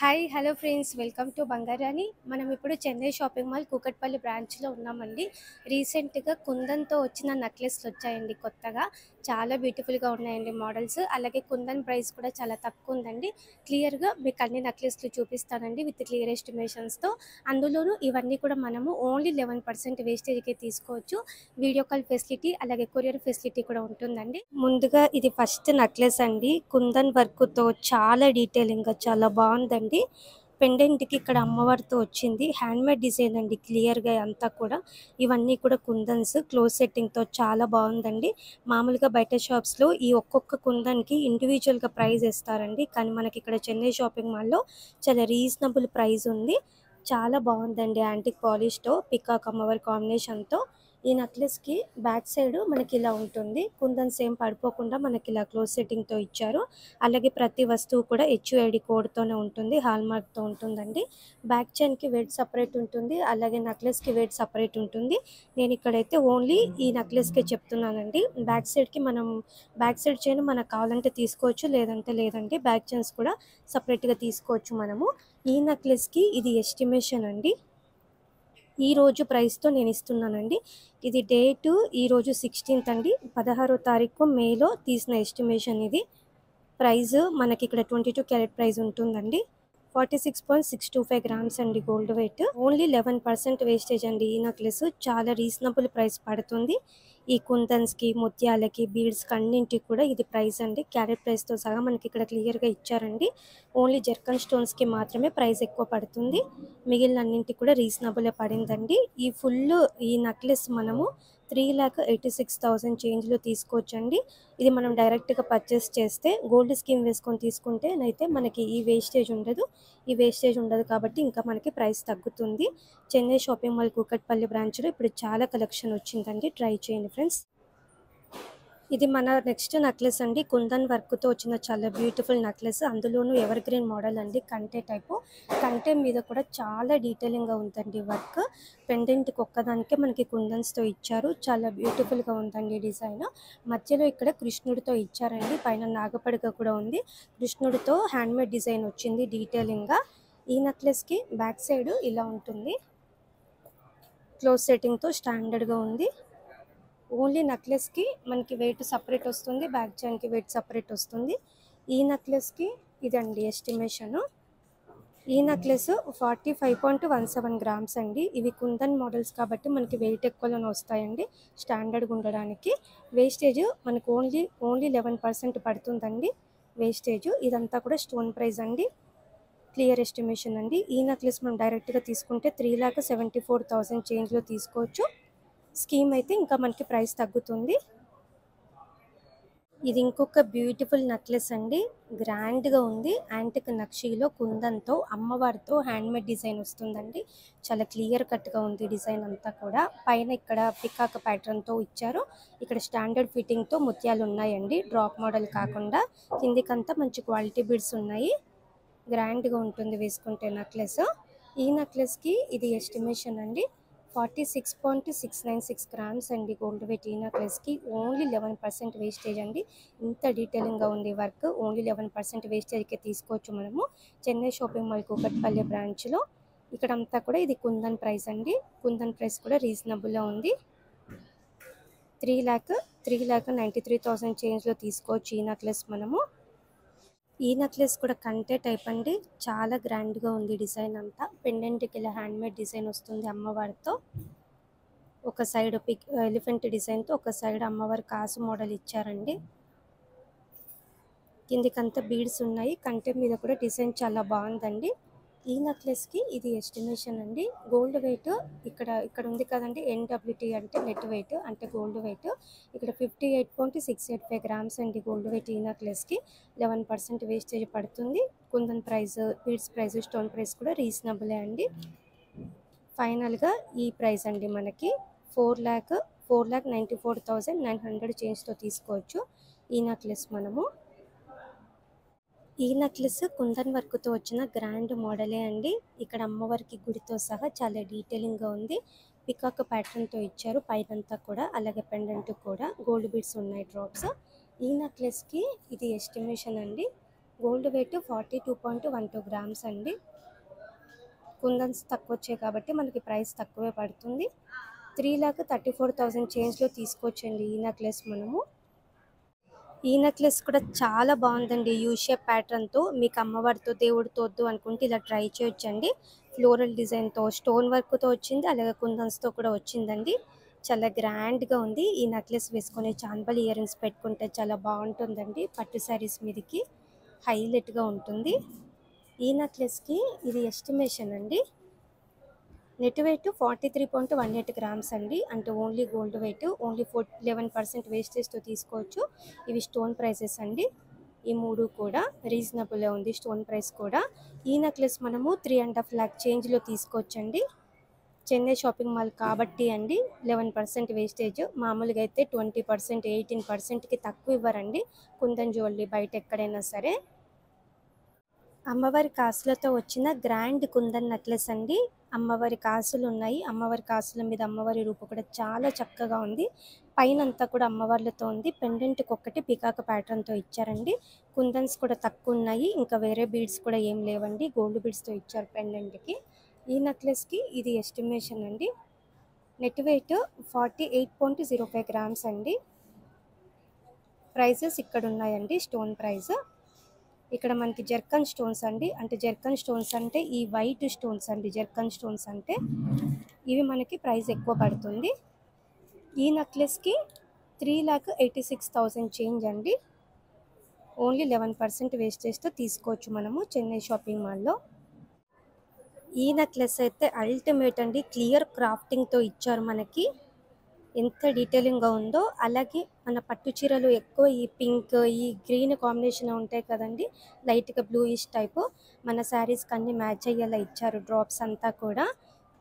Hi hello friends welcome to బంగారాని. మనం ఇప్పుడు చెన్నై షాపింగ్ మాల్ కూకట్పల్లి బ్రాంచ్లో ఉన్నామండి. రీసెంట్గా కుందన్తో వచ్చిన నెక్లెస్లు వచ్చాయండి కొత్తగా. చాలా బ్యూటిఫుల్గా ఉన్నాయండి మోడల్స్. అలాగే కుందన్ ప్రైస్ కూడా చాలా తక్కువ ఉందండి. క్లియర్గా మీకు అన్ని నెక్లెస్లు చూపిస్తానండి విత్ క్లియర్ ఎస్టిమేషన్స్తో. అందులోనూ ఇవన్నీ కూడా మనము ఓన్లీ 11% వేస్టేజ్కే తీసుకోవచ్చు. వీడియో కాల్ ఫెసిలిటీ అలాగే కొరియర్ ఫెసిలిటీ కూడా ఉంటుందండి. ముందుగా ఇది ఫస్ట్ నెక్లెస్ అండి. కుందన్ వర్క్తో చాలా డీటెయిలింగ్గా చాలా బాగుందండి. పెండెంట్కి ఇక్కడ అమ్మవారితో వచ్చింది. హ్యాండ్మేడ్ డిజైన్ అండి క్లియర్గా అంతా కూడా. ఇవన్నీ కూడా కుందన్స్ క్లోజ్ సెట్టింగ్తో చాలా బాగుందండి. మామూలుగా బయట షాప్స్లో ఈ ఒక్కొక్క కుందన్కి ఇండివిజువల్గా ప్రైస్ ఇస్తారండి. కానీ మనకి ఇక్కడ చెన్నై షాపింగ్ మాల్లో చాలా రీజనబుల్ ప్రైస్ ఉంది. చాలా బాగుందండి. యాంటిక్ పాలిష్తో పికాక్ అమ్మవారి కాంబినేషన్తో ఈ నెక్లెస్కి బ్యాక్ సైడ్ మనకి ఇలా ఉంటుంది. కుందన్స్ ఏం పడిపోకుండా మనకి ఇలా క్లోజ్ సెట్టింగ్తో ఇచ్చారు. అలాగే ప్రతి వస్తువు కూడా హెచ్యుఐడి కోడ్తోనే ఉంటుంది. హాల్మార్క్తో ఉంటుందండి. బ్యాక్ చైన్కి వెయిట్ సపరేట్ ఉంటుంది. అలాగే నెక్లెస్కి వెయిట్ సపరేట్ ఉంటుంది. నేను ఇక్కడైతే ఓన్లీ ఈ నెక్లెస్కే చెప్తున్నానండి. బ్యాక్ సైడ్కి మనం బ్యాక్ సైడ్ చైన్ మనకు కావాలంటే తీసుకోవచ్చు, లేదంటే లేదండి. బ్యాక్ చైన్స్ కూడా సపరేట్గా తీసుకోవచ్చు మనము. ఈ నెక్లెస్కి ఇది ఎస్టిమేషన్ అండి. ఈ రోజు ప్రైస్తో నేను ఇస్తున్నానండి. ఇది డేటు ఈరోజు 16th అండి. 16వ తారీఖు మేలో తీసిన ఎస్టిమేషన్ ఇది. ప్రైస్ మనకి ఇక్కడ 22 క్యారెట్ ప్రైస్ ఉంటుందండి. 46.625 గ్రామ్స్ అండి గోల్డ్ వెయిట్. ఓన్లీ 11% వేస్టేజ్ అండి. ఈ నెక్లెస్ చాలా రీజనబుల్ ప్రైస్ పడుతుంది. ఈ కుందన్స్కి ముత్యాలకి బీడ్స్కి అన్నింటికి కూడా ఇది ప్రైస్ అండి. క్యారెట్ ప్రైస్తో సహా మనకి ఇక్కడ క్లియర్గా ఇచ్చారండి. ఓన్లీ జర్కన్ స్టోన్స్కి మాత్రమే ప్రైస్ ఎక్కువ పడుతుంది. మిగిలిన అన్నింటికి కూడా రీజనబుల్ పడిందండి. ఈ నెక్లెస్ మనము 3,86,000 చేంజ్లో తీసుకోవచ్చండి. ఇది మనం డైరెక్ట్గా పర్చేస్ చేస్తే గోల్డ్ స్కీమ్ వేసుకొని తీసుకుంటే అయితే మనకి ఈ వేస్టేజ్ ఉండదు కాబట్టి ఇంకా మనకి ప్రైస్ తగ్గుతుంది. చెన్నై షాపింగ్ మాల్ కూకట్పల్లి బ్రాంచ్లో ఇప్పుడు చాలా కలెక్షన్ వచ్చిందండి. ట్రై చేయండి ఫ్రెండ్స్. ఇది మన నెక్స్ట్ నెక్లెస్ అండి. కుందన్ వర్క్తో వచ్చిన చాలా బ్యూటిఫుల్ నెక్లెస్. అందులోనూ ఎవర్ గ్రీన్ మోడల్ అండి. కంటే టైపు. కంటే మీద కూడా చాలా డీటెయిలింగ్గా ఉందండి వర్క్. పెండెంట్కి ఒక్కదానికే మనకి కుందన్స్తో ఇచ్చారు. చాలా బ్యూటిఫుల్గా ఉందండి డిజైన్. మధ్యలో ఇక్కడ కృష్ణుడితో ఇచ్చారండి. పైన నాగపడిగ కూడా ఉంది. కృష్ణుడితో హ్యాండ్మేడ్ డిజైన్ వచ్చింది డీటెయిలింగ్గా. ఈ నెక్లెస్కి బ్యాక్ సైడ్ ఇలా ఉంటుంది. క్లోజ్ సెట్టింగ్తో స్టాండర్డ్గా ఉంది. ఓన్లీ నెక్లెస్కి మనకి వెయిట్ సపరేట్ వస్తుంది. బ్యాక్ చైన్కి వెయిట్ సపరేట్ వస్తుంది. ఈ నెక్లెస్కి ఇదండి ఎస్టిమేషను. ఈ నెక్లెస్ 45.17 గ్రామ్స్ అండి. ఇవి కుందన్ మోడల్స్ కాబట్టి మనకి వెయిట్ ఎక్కువలోనే వస్తాయండి స్టాండర్డ్గా ఉండడానికి. వేస్టేజ్ మనకు ఓన్లీ 11% పడుతుందండి వేస్టేజ్. ఇదంతా కూడా స్టోన్ ప్రైస్ అండి. క్లియర్ ఎస్టిమేషన్ అండి. ఈ నెక్లెస్ మనం డైరెక్ట్గా తీసుకుంటే 3,74,000 చేంజ్లో తీసుకోవచ్చు. స్కీమ్ అయితే ఇంకా మనకి ప్రైస్ తగ్గుతుంది. ఇది ఇంకొక బ్యూటిఫుల్ నెక్లెస్ అండి. గ్రాండ్గా ఉంది. యాంటిక్ నక్షీలో కుందన్తో అమ్మవారితో హ్యాండ్మేడ్ డిజైన్ వస్తుందండి. చాలా క్లియర్ కట్గా ఉంది డిజైన్ అంతా కూడా. పైన ఇక్కడ పికాక్ ప్యాటర్న్తో ఇచ్చారు. ఇక్కడ స్టాండర్డ్ ఫిట్టింగ్తో ముత్యాలు ఉన్నాయండి. డ్రాప్ మోడల్ కాకుండా కిందికంతా మంచి క్వాలిటీ బీడ్స్ ఉన్నాయి. గ్రాండ్గా ఉంటుంది వేసుకుంటే నెక్లెస్. ఈ నెక్లెస్కి ఇది ఎస్టిమేషన్ అండి. 46.696 గ్రామ్స్ అండి గోల్డ్ వెయిట్. ఈ నెక్లెస్కి ఓన్లీ 11% వేస్టేజ్ అండి. ఇంత డీటెయిలింగ్గా ఉంది వర్క్. ఓన్లీ 11% వేస్టేజ్కే తీసుకోవచ్చు మనము చెన్నై షాపింగ్ మాల్ కూకట్పల్లి బ్రాంచ్లో. ఇక్కడంతా కూడా ఇది కుందన్ ప్రైస్ అండి. కుందన్ ప్రైస్ కూడా రీజనబుల్గా ఉంది. 3,93,000 చేంజ్లో తీసుకోవచ్చు ఈ నెక్లెస్ మనము. ఈ నెక్లెస్ కూడా కంటే టైప్ అండి. చాలా గ్రాండ్గా ఉంది డిజైన్ అంతా. పెండెంట్కి ఇలా హ్యాండ్మేడ్ డిజైన్ వస్తుంది అమ్మవారితో. ఒక సైడ్ ఎలిఫెంట్ డిజైన్తో, ఒక సైడ్ అమ్మవారి కాసు మోడల్ ఇచ్చారండి. కిందికంతా బీడ్స్ ఉన్నాయి. కంటే మీద కూడా డిజైన్ చాలా బాగుందండి. ఈ నెక్లెస్కి ఇది ఎస్టిమేషన్ అండి. గోల్డ్ వెయిట్ ఇక్కడ ఉంది కదండి. NWT అంటే నెట్ వెయిట్ అంటే గోల్డ్ వెయిట్. ఇక్కడ 58.685 గ్రామ్స్ అండి గోల్డ్ వెయిట్. ఈ నెక్లెస్కి 11% వేస్టేజ్ పడుతుంది. Kundan price, beads price, stone price కూడా రీజనబులే అండి. ఫైనల్గా ఈ ప్రైస్ అండి మనకి 4,94,900 చేంజ్తో తీసుకోవచ్చు ఈ నెక్లెస్ మనము. ఈ నెక్లెస్ కుందన్ వర్క్తో వచ్చిన గ్రాండ్ మోడలే అండి. ఇక్కడ అమ్మవారికి గుడితో సహా చాలా డీటెయిలింగ్గా ఉంది. పికాక్ ప్యాటర్న్తో ఇచ్చారు పైనంతా కూడా. అలాగే పెండెంట్ కూడా గోల్డ్ బీడ్స్ ఉన్నాయి డ్రాప్స్. ఈ నెక్లెస్కి ఇది ఎస్టిమేషన్ అండి. గోల్డ్ వెయిట్ 42.12 గ్రామ్స్ అండి. కుందన్స్ తక్కువ వచ్చాయి కాబట్టి మనకి ప్రైస్ తక్కువే పడుతుంది. 3,34,000 చేంజ్లో తీసుకోవచ్చండి ఈ నెక్లెస్ మనము. ఈ నెక్లెస్ కూడా చాలా బాగుందండి. యూ షేప్ ప్యాటర్న్తో మీకు అమ్మవారితో దేవుడితో వద్దు అనుకుంటే ఇలా ట్రై చేయొచ్చండి. ఫ్లోరల్ డిజైన్తో స్టోన్ వర్క్తో వచ్చింది, అలాగే కుందన్స్తో కూడా వచ్చిందండి. చాలా గ్రాండ్గా ఉంది. ఈ నెక్లెస్ వేసుకొని చాన్బల్ ఇయర్ రింగ్స్ పెట్టుకుంటే చాలా బాగుంటుందండి. పట్టు శారీస్ మీదకి హైలైట్గా ఉంటుంది. ఈ నెక్లెస్కి ఇది ఎస్టిమేషన్ అండి. నెట్ వెయిట్ 43.18 గ్రామ్స్ అండి. అంటే ఓన్లీ గోల్డ్ వెయిట్, ఓన్లీ 11% వేస్టేజ్తో తీసుకోవచ్చు. ఇవి స్టోన్ ప్రైసెస్ అండి. ఈ మూడు కూడా రీజనబుల్ ఉంది స్టోన్ ప్రైస్ కూడా. ఈ నెక్లెస్ మనము 3.5 lakh చేంజ్లో తీసుకోవచ్చండి. చెన్నై షాపింగ్ మాల్ కాబట్టి అండి 11% వేస్టేజ్. మామూలుగా అయితే 20%, 18%కి తక్కువ ఇవ్వరండి కుందన్ జ్యువెలరీ బయట ఎక్కడైనా సరే. అమ్మవారి కాసులతో వచ్చిన గ్రాండ్ కుందన్ నెక్లెస్ అండి. అమ్మవారి కాసులు ఉన్నాయి. అమ్మవారి కాసుల మీద అమ్మవారి రూపు కూడా చాలా చక్కగా ఉంది. పైన అంతా కూడా అమ్మవార్లతో ఉంది. పెండెంట్కి ఒక్కటి పికాక్ ప్యాటర్న్తో ఇచ్చారండి. కుందన్స్ కూడా తక్కువ ఉన్నాయి. ఇంకా వేరే బీడ్స్ కూడా ఏం లేవండి. గోల్డ్ బీడ్స్తో ఇచ్చారు పెండెంట్కి. ఈ నెక్లెస్కి ఇది ఎస్టిమేషన్ అండి. నెట్ వెయిట్ 48.05 గ్రామ్స్ అండి. ప్రైజెస్ ఇక్కడ ఉన్నాయండి. స్టోన్ ప్రైస్ ఇక్కడ మనకి జర్కన్ స్టోన్స్ అండి. అంటే జర్కన్ స్టోన్స్ అంటే ఈ వైట్ స్టోన్స్ అండి. జర్కన్ స్టోన్స్ అంటే ఇవి మనకి ప్రైస్ ఎక్కువ పడుతుంది. ఈ నెక్లెస్కి 3,86,000 చేంజ్ అండి. ఓన్లీ 11% వేస్టేజ్తో తీసుకోవచ్చు మనము చెన్నై షాపింగ్ మాల్లో. ఈ నెక్లెస్ అయితే అల్టిమేట్ అండి. క్లియర్ క్రాఫ్టింగ్తో ఇచ్చారు మనకి. ఎంత డీటెయిలింగ్గా ఉందో. అలాగే మన పట్టు చీరలు ఎక్కువ ఈ పింక్, ఈ గ్రీన్ కాంబినేషన్ ఉంటాయి కదండి, లైట్గా బ్లూయిష్ టైపు. మన శారీస్కి అన్ని మ్యాచ్ అయ్యేలా ఇచ్చారు. డ్రాప్స్ అంతా కూడా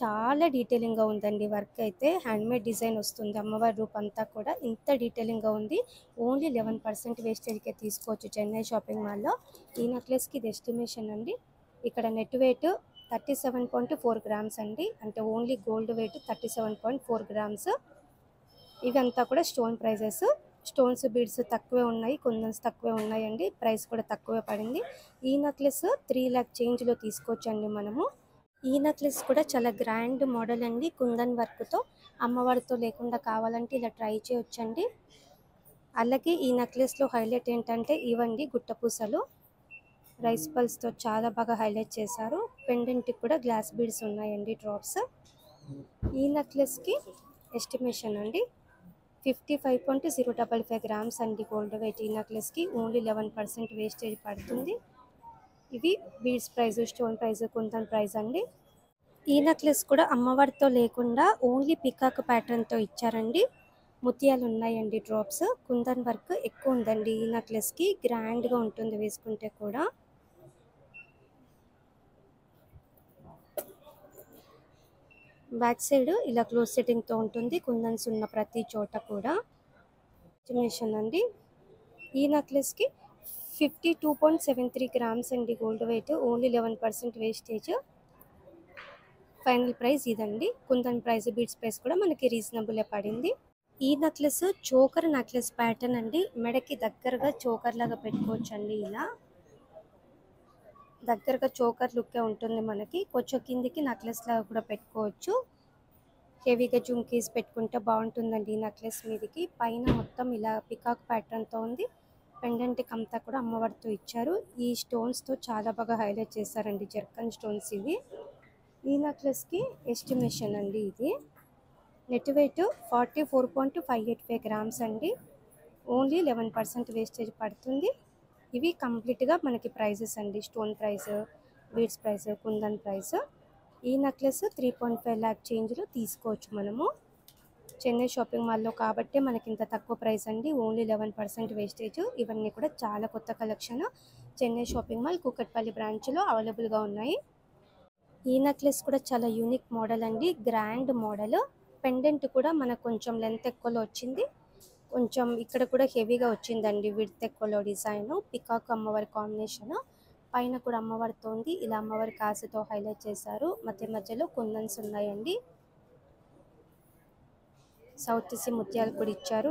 చాలా డీటెయిలింగ్గా ఉందండి. వర్క్ అయితే హ్యాండ్మేడ్ డిజైన్ వస్తుంది. అమ్మవారి రూప్ అంతా కూడా ఇంత డీటెయిలింగ్గా ఉంది. ఓన్లీ 11% వేస్టేజ్కే తీసుకోవచ్చు చెన్నై షాపింగ్ మాల్లో. ఈ నెక్లెస్కి ఇది ఎస్టిమేషన్ అండి. ఇక్కడ నెట్ వెయిట్ 37.4 గ్రామ్స్ అండి. అంటే ఓన్లీ గోల్డ్ వెయిట్ 37.4 గ్రామ్స్. ఇవంతా కూడా స్టోన్ ప్రైజెస్. స్టోన్స్ బీడ్స్ తక్కువే ఉన్నాయి, కుందన్స్ తక్కువే ఉన్నాయండి. ప్రైస్ కూడా తక్కువే పడింది. ఈ నెక్లెస్ 3 lakh చేంజ్లో తీసుకోవచ్చండి మనము. ఈ నెక్లెస్ కూడా చాలా గ్రాండ్ మోడల్ అండి. కుందన్ వర్క్తో అమ్మవారితో లేకుండా కావాలంటే ఇలా ట్రై చేయొచ్చండి. అలాగే ఈ నెక్లెస్లో హైలైట్ ఏంటంటే ఇవండి గుట్టపూసలు రైస్ పల్స్తో చాలా బాగా హైలైట్ చేశారు. పెండెంట్కి కూడా గ్లాస్ బీడ్స్ ఉన్నాయండి, డ్రాప్స్. ఈ నెక్లెస్కి ఎస్టిమేషన్ అండి 55.055 గ్రామ్స్ అండి గోల్డ్ వెయిట్. ఈ నెక్లెస్కి ఓన్లీ 11% వేస్టేజ్ పడుతుంది. ఇవి beads price, stone price, kundan price అండి. ఈ నెక్లెస్ కూడా అమ్మవారితో లేకుండా ఓన్లీ పికాక్ ప్యాటర్న్తో ఇచ్చారండి. ముత్యాలు ఉన్నాయండి, డ్రాప్స్. కుందన్ వర్క్ ఎక్కువ ఉందండి ఈ నెక్లెస్కి. గ్రాండ్గా ఉంటుంది వేసుకుంటే కూడా. బ్యాక్ సైడ్ ఇలా క్లోజ్ సెట్టింగ్తో ఉంటుంది కుందన్స్ ఉన్న ప్రతి చోట కూడా. ఎస్టిమేషన్ అండి. ఈ నెక్లెస్కి 52.73 గ్రామ్స్ అండి gold weight. Only 11% wastage. Final price ఇదండి. కుందన్ ప్రైస్, బీడ్స్ ప్రైస్ కూడా మనకి రీజనబుల్ పడింది. ఈ నెక్లెస్ చోకర్ నెక్లెస్ ప్యాటర్న్ అండి. మెడకి దగ్గరగా చోకర్ లాగా పెట్టుకోవచ్చు అండి. ఇలా దగ్గరగా చోకర్ లుక్కే ఉంటుంది మనకి. కొంచెం కిందికి నెక్లెస్ లాగా కూడా పెట్టుకోవచ్చు. హెవీగా జుంకీస్ పెట్టుకుంటే బాగుంటుందండి ఈ నెక్లెస్ మీదకి. పైన మొత్తం ఇలా పికాక్ ప్యాటర్న్తో ఉంది. పెండెంట్కి అంతా కూడా అమ్మవారితో ఇచ్చారు. ఈ స్టోన్స్తో చాలా బాగా హైలైట్ చేశారండి, జర్కన్ స్టోన్స్ ఇవి. ఈ నెక్లెస్కి ఎస్టిమేషన్ అండి ఇది. నెట్ వెయిట్ 44.585 గ్రామ్స్ అండి. ఓన్లీ 11% వేస్టేజ్ పడుతుంది. ఇవి కంప్లీట్గా మనకి ప్రైజెస్ అండి. Stone price, beads price, kundan price. ఈ నెక్లెస్ 3.5 lakh చేంజ్లో తీసుకోవచ్చు మనము చెన్నై షాపింగ్ మాల్లో కాబట్టి మనకి ఇంత తక్కువ ప్రైస్ అండి. Only 11% wastage. ఇవన్నీ కూడా చాలా కొత్త collection Chennai shopping mall Kukatpally బ్రాంచ్లో అవైలబుల్గా ఉన్నాయి. ఈ నెక్లెస్ కూడా చాలా యూనిక్ మోడల్ అండి. Grand model. పెండెంట్ కూడా మనకు కొంచెం లెంత్ ఎక్కువలో వచ్చింది. కొంచెం ఇక్కడ కూడా హెవీగా వచ్చిందండి. విడ్త్ ఎక్కువలో డిజైన్. పికాక్ అమ్మవారి కాంబినేషన్. పైన కూడా అమ్మవారితో ఉంది. ఇలా అమ్మవారి కాసుతో హైలైట్ చేశారు. మధ్య మధ్యలో కుందన్స్ ఉన్నాయండి. సౌత్ సి ముత్యాలు కూడా ఇచ్చారు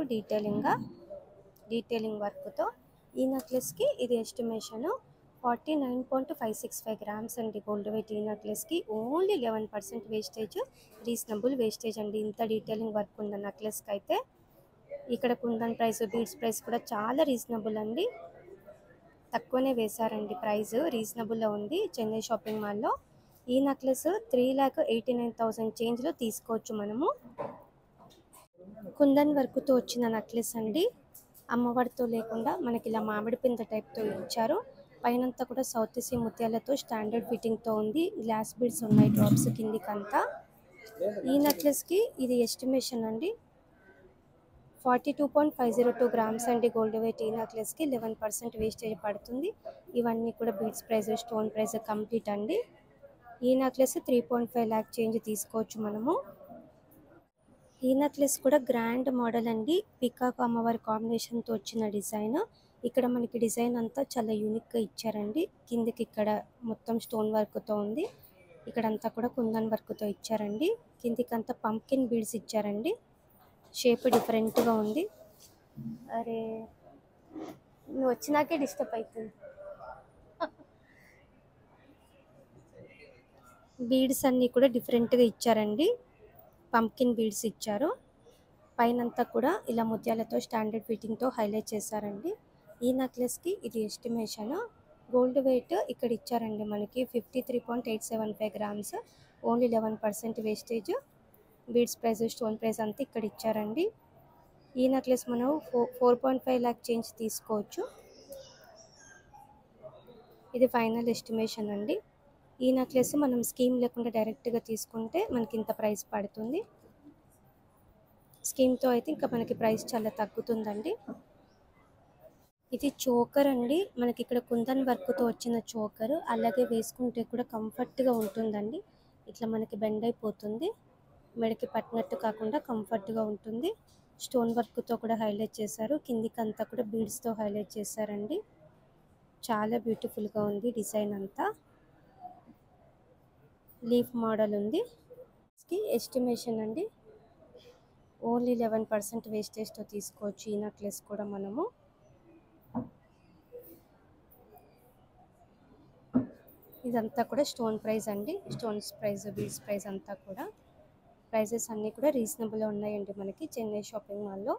డీటెయిలింగ్ వర్క్తో. ఈ నెక్లెస్కి ఇది ఎస్టిమేషన్ 49.565 గ్రామ్స్ అండి గోల్డ్ వెయిట్ ఈ నెక్లెస్కి. ఓన్లీ 11% వేస్టేజ్, రీజనబుల్ వేస్టేజ్ అండి. ఇంత డీటెయిలింగ్ వర్క్ ఉంది నెక్లెస్కి అయితే. ఇక్కడ కుందన్ ప్రైస్, బీడ్స్ ప్రైస్ కూడా చాలా రీజనబుల్ అండి. తక్కువనే వేశారండి, ప్రైస్ రీజనబుల్లో ఉంది చెన్నై షాపింగ్ మాల్లో. ఈ నెక్లెస్ 3,89,000 చేంజ్లో తీసుకోవచ్చు మనము. కుందన్ వర్క్తో వచ్చిన నెక్లెస్ అండి. అమ్మవారితో లేకుండా మనకి ఇలా మామిడి పింద టైప్తో ఇచ్చారు. పైనంతా కూడా సౌత్ సీ ముత్యాలతో స్టాండర్డ్ ఫిట్టింగ్తో ఉంది. గ్లాస్ బీడ్స్ ఉన్నాయి డ్రాప్స్ కిందికంతా. ఈ నెక్లెస్కి ఇది ఎస్టిమేషన్ అండి 42.502 గ్రామ్స్ అండి గోల్డ్ వెయిట్. ఈ నెక్లెస్కి 11% వేస్టేజ్ పడుతుంది. ఇవన్నీ కూడా beads price, stone price complete అండి. ఈ నెక్లెస్ 3.5 lakh చేంజ్ తీసుకోవచ్చు మనము. ఈ నెక్లెస్ కూడా గ్రాండ్ మోడల్ అండి. పికాక్ అమ్మవారి కాంబినేషన్తో వచ్చిన డిజైన్. ఇక్కడ మనకి డిజైన్ అంతా చాలా యూనిక్గా ఇచ్చారండి. కిందకి ఇక్కడ మొత్తం స్టోన్ వర్క్తో ఉంది. ఇక్కడంతా కూడా కుందన్ వర్క్తో ఇచ్చారండి. కిందికంతా పంకిన్ బీడ్స్ ఇచ్చారండి. షేప్ డిఫరెంట్గా ఉంది. అరే నువ్వు వచ్చినాకే డిస్టర్బ్ అవుతుంది. బీడ్స్ అన్నీ కూడా డిఫరెంట్గా ఇచ్చారండి. పంకిన్ బీడ్స్ ఇచ్చారు. పైనంతా కూడా ఇలా ముత్యాలతో స్టాండర్డ్ ఫిట్టింగ్తో హైలైట్ చేశారండి. ఈ నెక్లెస్కి ఇది ఎస్టిమేషన్. గోల్డ్ వెయిట్ ఇక్కడ ఇచ్చారండి మనకి 53.875 grams. Only 11% wastage. Beads price, stone price అంతా ఇక్కడ ఇచ్చారండి. ఈ నెక్లెస్ మనం 4.5 lakh చేంజ్ తీసుకోవచ్చు. ఇది ఫైనల్ ఎస్టిమేషన్ అండి. ఈ నెక్లెస్ మనం స్కీమ్ లేకుండా డైరెక్ట్గా తీసుకుంటే మనకి ఇంత ప్రైస్ పడుతుంది. స్కీమ్తో అయితే ఇంకా మనకి ప్రైస్ చాలా తగ్గుతుందండి. ఇది చోకర్ అండి. మనకి ఇక్కడ కుందన్ వర్క్తో వచ్చిన చోకర్. అలాగే వేసుకుంటే కూడా కంఫర్ట్గా ఉంటుందండి. ఇట్లా మనకి బెండ్ అయిపోతుంది. మెడకి పట్టినట్టు కాకుండా కంఫర్ట్గా ఉంటుంది. స్టోన్ వర్క్తో కూడా హైలైట్ చేశారు. కిందికి అంతా కూడా బీడ్స్తో హైలైట్ చేశారండి. చాలా బ్యూటిఫుల్గా ఉంది డిజైన్ అంతా. లీఫ్ మోడల్ ఉంది. ఎస్టిమేషన్ అండి ఓన్లీ 11% వేస్టేజ్తో తీసుకోవచ్చు ఈ నెక్లెస్ కూడా మనము. ఇదంతా కూడా స్టోన్ ప్రైస్ అండి. స్టోన్స్ ప్రైస్, బీడ్స్ ప్రైస్ అంతా కూడా ప్రైజెస్ అన్నీ కూడా రీజనబుల్గా ఉన్నాయండి మనకి చెన్నై షాపింగ్ మాల్లో.